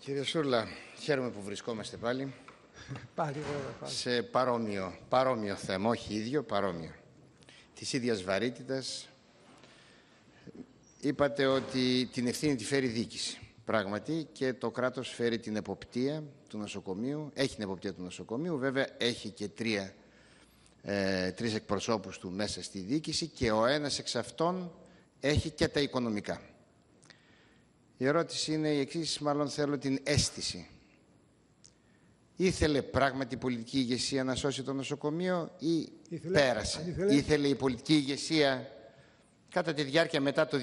Κύριε Σούρλα, χαίρομαι που βρισκόμαστε πάλι. Πάλι. Σε παρόμοιο θέμα, όχι ίδιο, παρόμοιο. Της ίδιας βαρύτητας. Είπατε ότι την ευθύνη τη φέρει η διοίκηση. Πράγματι, και το κράτος φέρει την εποπτεία του νοσοκομείου. Έχει την εποπτεία του νοσοκομείου, βέβαια έχει και τρεις εκπροσώπους του μέσα στη διοίκηση και ο ένας εξ αυτών έχει και τα οικονομικά. Η ερώτηση είναι η εξής, μάλλον θέλω την αίσθηση. Ήθελε πράγματι η πολιτική ηγεσία να σώσει το νοσοκομείο ή πέρασε? Ήθελε η πολιτική ηγεσία κατά τη διάρκεια μετά το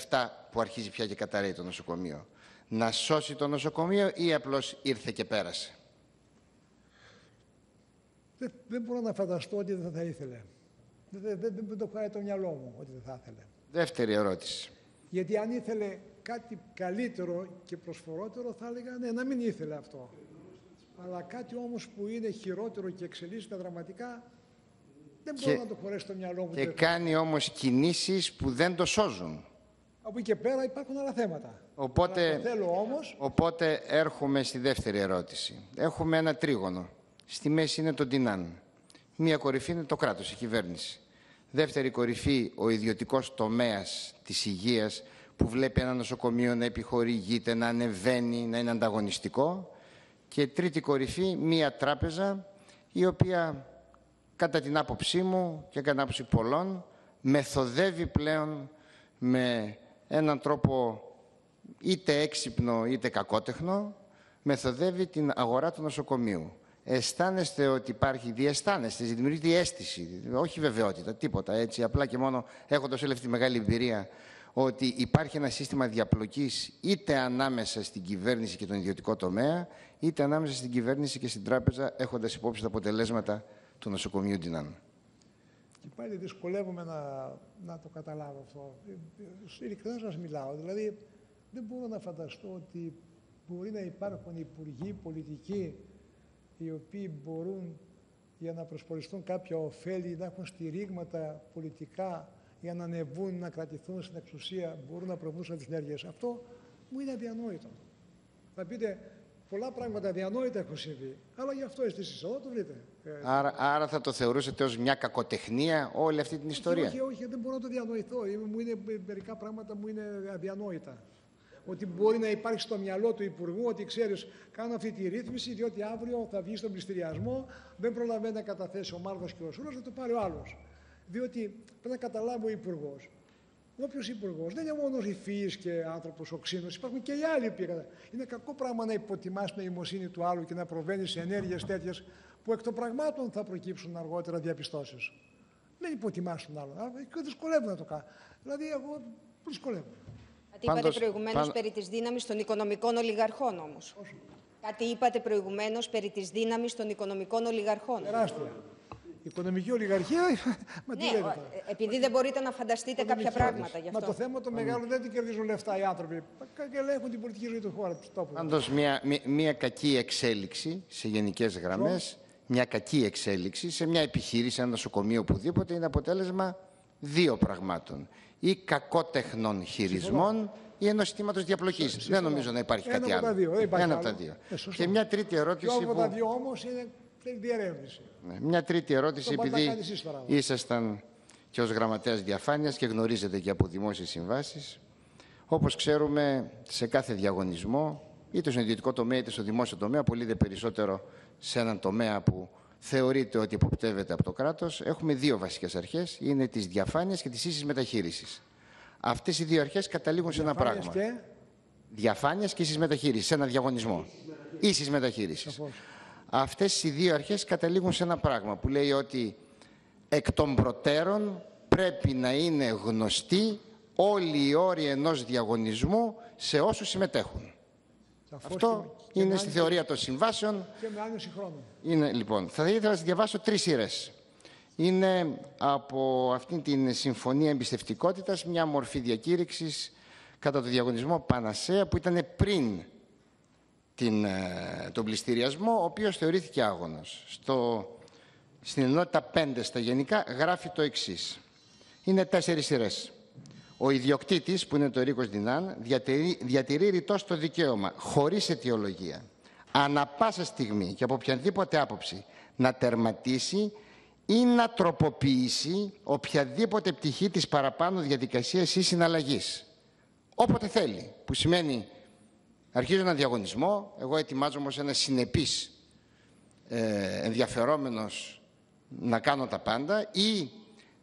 2007 που αρχίζει πια και καταρρέει το νοσοκομείο να σώσει το νοσοκομείο ή απλώς ήρθε και πέρασε? Δεν μπορώ να φανταστώ ότι δεν θα ήθελε. Δεν το χάει το μυαλό μου ότι δεν θα ήθελε. Δεύτερη ερώτηση. Γιατί αν ήθελε κάτι καλύτερο και προσφορότερο θα έλεγα ναι, να μην ήθελε αυτό. Αλλά κάτι όμως που είναι χειρότερο και εξελίσσεται δραματικά δεν μπορώ να το χωρέσει το μυαλό μου. Και κάνει όμως κινήσεις που δεν το σώζουν. Από εκεί και πέρα υπάρχουν άλλα θέματα. Οπότε έρχομαι στη δεύτερη ερώτηση. Έχουμε ένα τρίγωνο. Στη μέση είναι το Ντινάν. Μία κορυφή είναι το κράτος, η κυβέρνηση. Δεύτερη κορυφή, ο ιδιωτικός τομέας της υγείας που βλέπει ένα νοσοκομείο να επιχορηγείται, να ανεβαίνει, να είναι ανταγωνιστικό. Και τρίτη κορυφή, μία τράπεζα η οποία κατά την άποψή μου και κατά την άποψη πολλών μεθοδεύει πλέον με έναν τρόπο είτε έξυπνο είτε κακότεχνο, μεθοδεύει την αγορά του νοσοκομείου. Αισθάνεστε ότι υπάρχει, διαισθάνεστε, δημιουργείται η αίσθηση, όχι βεβαιότητα, τίποτα έτσι, απλά και μόνο έχοντας όλη αυτή τη μεγάλη εμπειρία, ότι υπάρχει ένα σύστημα διαπλοκής είτε ανάμεσα στην κυβέρνηση και τον ιδιωτικό τομέα, είτε ανάμεσα στην κυβέρνηση και στην τράπεζα, έχοντας υπόψη τα αποτελέσματα του νοσοκομείου Ντινάν. Και πάλι δυσκολεύομαι να το καταλάβω αυτό. Ειλικρινά σας μιλάω. Δηλαδή, δεν μπορώ να φανταστώ ότι μπορεί να υπάρχουν υπουργοί πολιτικοί οι οποίοι μπορούν για να προσποριστούν κάποια ωφέλη, να έχουν στηρίγματα πολιτικά για να ανεβούν, να κρατηθούν στην εξουσία, μπορούν να προβούν σε τις ενέργειες. Αυτό μου είναι αδιανόητο. Θα πείτε, πολλά πράγματα αδιανόητα έχουν συμβεί, αλλά γι' αυτό εσείς εδώ το βρείτε. Άρα θα το θεωρούσατε ως μια κακοτεχνία όλη αυτή την ιστορία? Όχι, δεν μπορώ να το διανοηθώ. Μερικά πράγματα μου είναι αδιανόητα. Ότι μπορεί να υπάρχει στο μυαλό του Υπουργού ότι ξέρεις, κάνω αυτή τη ρύθμιση, διότι αύριο θα βγει στον πληστηριασμό, δεν προλαβαίνει να καταθέσει ο Μάρκος και ο Σούρας, θα το πάρει ο άλλος. Διότι πρέπει να καταλάβει ο Υπουργός. Όποιος Υπουργός δεν είναι μόνο υφής και άνθρωπος ο ξύνος, υπάρχουν και οι άλλοι που είναι κακό πράγμα να υποτιμάς την νοημοσύνη του άλλου και να προβαίνεις σε ενέργειες τέτοιες που εκ των πραγμάτων θα προκύψουν αργότερα διαπιστώσεις. Δεν υποτιμάς τον άλλον. Και δυσκολεύω να το κάνω. Δηλαδή, εγώ δυσκολεύω. Κάτι είπατε προηγουμένως περί της δύναμης των οικονομικών ολιγαρχών όμως. Κάτι είπατε προηγουμένως περί της δύναμης των οικονομικών ολιγαρχών. Τεράστια. Η οικονομική ολιγαρχία, μα τι λέτε. Επειδή δεν μπορείτε να φανταστείτε κάποια πράγματα γι' αυτό. Μα το θέμα το μεγάλο δεν την κερδίζουν λεφτά οι άνθρωποι. Και ελέγχουν την πολιτική ζωή του χώρα. Πάντως μια κακή εξέλιξη σε γενικές γραμμές, μια κακή εξέλιξη σε μια επιχείρηση, ένα νοσοκομείο, οπουδήποτε, είναι αποτέλεσμα δύο πραγμάτων. Ή κακότεχνων χειρισμών ή ενός συστήματος διαπλοκής. Δεν νομίζω να υπάρχει κάτι άλλο. Ένα από τα δύο. Και μια τρίτη ερώτηση. Και από τα δύο όμως είναι διερεύνηση. Μια τρίτη ερώτηση, επειδή ήσασταν και ως γραμματέας διαφάνειας και γνωρίζετε και από δημόσιες συμβάσεις. Όπως ξέρουμε, σε κάθε διαγωνισμό, είτε στον ιδιωτικό τομέα είτε στο δημόσιο τομέα, πολύ δε περισσότερο σε έναν τομέα που θεωρείται ότι υποπτεύεται από το κράτος, έχουμε δύο βασικές αρχές, είναι της διαφάνειας και της ίσης μεταχείρισης. Αυτές οι δύο αρχές καταλήγουν σε ένα πράγμα. Διαφάνειας και ίσης μεταχείρισης, σε ένα διαγωνισμό. Ίσης μεταχείρισης. Αυτές οι δύο αρχές καταλήγουν σε ένα πράγμα που λέει ότι εκ των προτέρων πρέπει να είναι γνωστοί όλοι οι όροι ενός διαγωνισμού σε όσους συμμετέχουν. Αυτό είναι στη θεωρία των συμβάσεων. Και με άνεση χρόνου. Είναι, λοιπόν, θα ήθελα να σας διαβάσω 3 σειρές. Είναι από αυτήν την συμφωνία εμπιστευτικότητας μια μορφή διακήρυξης κατά το διαγωνισμό Πανασέα που ήταν πριν τον πληστηριασμό, ο οποίος θεωρήθηκε άγωνος. Στην ενότητα 5 στα γενικά γράφει το εξής. Είναι 4 σειρές. Ο ιδιοκτήτης, που είναι το Ρίκος Ντινάν, διατηρεί ρητός το δικαίωμα, χωρίς αιτιολογία, ανά πάσα στιγμή και από οποιαδήποτε άποψη, να τερματίσει ή να τροποποιήσει οποιαδήποτε πτυχή της παραπάνω διαδικασίας ή συναλλαγής. Όποτε θέλει, που σημαίνει αρχίζω έναν διαγωνισμό, εγώ ετοιμάζομαι ως ένα συνεπής ενδιαφερόμενος να κάνω τα πάντα, ή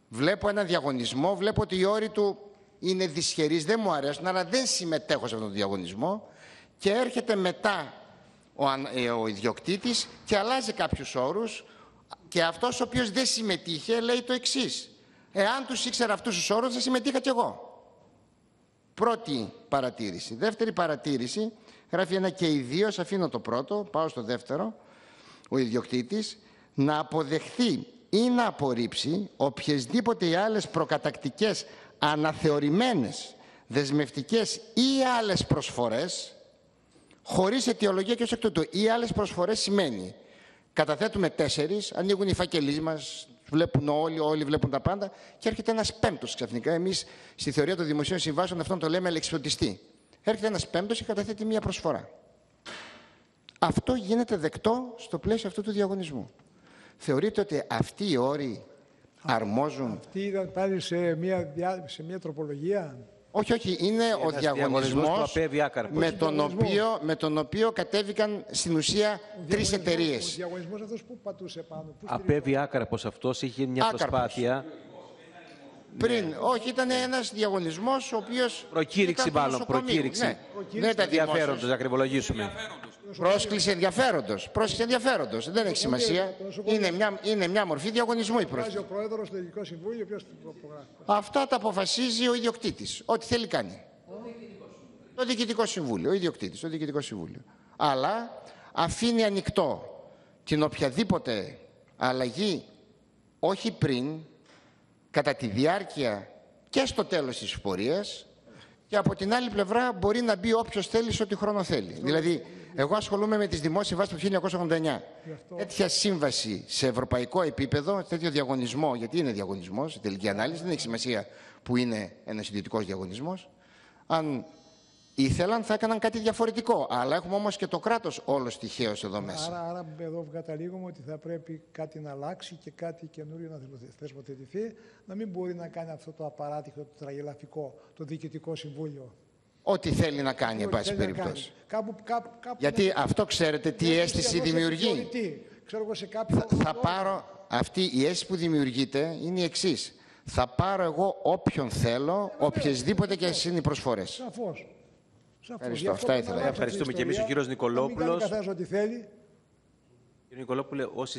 βλέπω ένα διαγωνισμό, βλέπω ότι οι όροι του είναι δυσχερείς, δεν μου αρέσουν, αλλά δεν συμμετέχω σε αυτόν τον διαγωνισμό και έρχεται μετά ο ιδιοκτήτης και αλλάζει κάποιους όρους και αυτός ο οποίος δεν συμμετείχε λέει το εξής: εάν τους ήξερα αυτούς τους όρους θα συμμετείχα κι εγώ. Πρώτη παρατήρηση. Δεύτερη παρατήρηση, γράφει ένα και ιδίως, αφήνω το πρώτο, πάω στο δεύτερο, ο ιδιοκτήτης να αποδεχθεί ή να απορρίψει οποιασδήποτε οι άλλες προκατακτικές, αναθεωρημένες, δεσμευτικές ή άλλες προσφορές, χωρίς αιτιολογία και ως εκ τούτου. Ή άλλες προσφορές σημαίνει καταθέτουμε 4, ανοίγουν οι φάκελοι μας, βλέπουν όλοι βλέπουν τα πάντα και έρχεται ένας πέμπτος ξαφνικά. Εμείς στη θεωρία των δημοσίων συμβάσεων αυτόν το λέμε αλεξιπτωτιστή. Έρχεται ένας πέμπτος και καταθέτει μία προσφορά. Αυτό γίνεται δεκτό στο πλαίσιο αυτού του διαγωνισμού. Θεωρείτε ότι αυτοί οι όροι αρμόζουν? Αυτή ήταν πάλι σε μια τροπολογία. Όχι, είναι ο διαγωνισμός με τον οποίο κατέβηκαν στην ουσία 3 εταιρείες. Ο διαγωνισμός αυτός που πατούσε πάνω? Απέβη άκαρπος αυτός, είχε μια προσπάθεια. Πριν, όχι, ήταν ένας διαγωνισμός ο οποίος... Προκήρυξη μάλλον, προκήρυξη. Ναι, τα ενδιαφέροντος, να ακριβολογήσουμε. Πρόσκληση ενδιαφέροντος. Πρόσκληση ενδιαφέροντος. Δεν έχει σημασία. Είναι μια μορφή διαγωνισμού η πρόσκληση. Ο πρόεδρος του Διοικητικό Συμβούλιο, ποιος προγράφει? Αυτά τα αποφασίζει ο ιδιοκτήτης. Ό,τι θέλει κάνει. Το Διοικητικό Συμβούλιο. Ο ιδιοκτήτης, το Διοικητικό Συμβούλιο. Αλλά αφήνει ανοιχτό την οποιαδήποτε αλλαγή, όχι πριν, κατά τη διάρκεια και στο τέλος της πορείας, και από την άλλη πλευρά μπορεί να μπει όποιος θέλει σε ό,τι χρόνο θέλει. Δηλαδή, εγώ ασχολούμαι με τις δημόσιες συμβάσεις του 1989. Τέτοια σύμβαση σε ευρωπαϊκό επίπεδο, τέτοιο διαγωνισμό, γιατί είναι διαγωνισμός, σε τελική ανάλυση, δεν έχει σημασία που είναι ένας ιδιωτικός διαγωνισμός. Αν ήθελαν θα έκαναν κάτι διαφορετικό. Αλλά έχουμε όμως και το κράτος όλο τυχαίως εδώ μέσα. Άρα εδώ καταλήγουμε ότι θα πρέπει κάτι να αλλάξει και κάτι καινούριο να θεσμοθετηθεί, να μην μπορεί να κάνει αυτό το απαράδεκτο, το τραγελαφικό, το Διοικητικό Συμβούλιο. Ό,τι θέλει να κάνει, εν πάση περιπτώσει. Γιατί αυτό ξέρετε τι αίσθηση δημιουργεί. Ξέρω εγώ σε κάποιο... Θα πάρω, αυτή η αίσθηση που δημιουργείται είναι η εξής. Θα πάρω εγώ όποιον θέλω, οποιασδήποτε και είναι οι προσφορές. Σαφώς. Ευχαριστώ. Αυτά ήθελα. Ευχαριστούμε και εμείς ο κύριος Νικολόπουλος. Καθένας ό,τι θέλει. Κύριε Νικολόπουλε, ως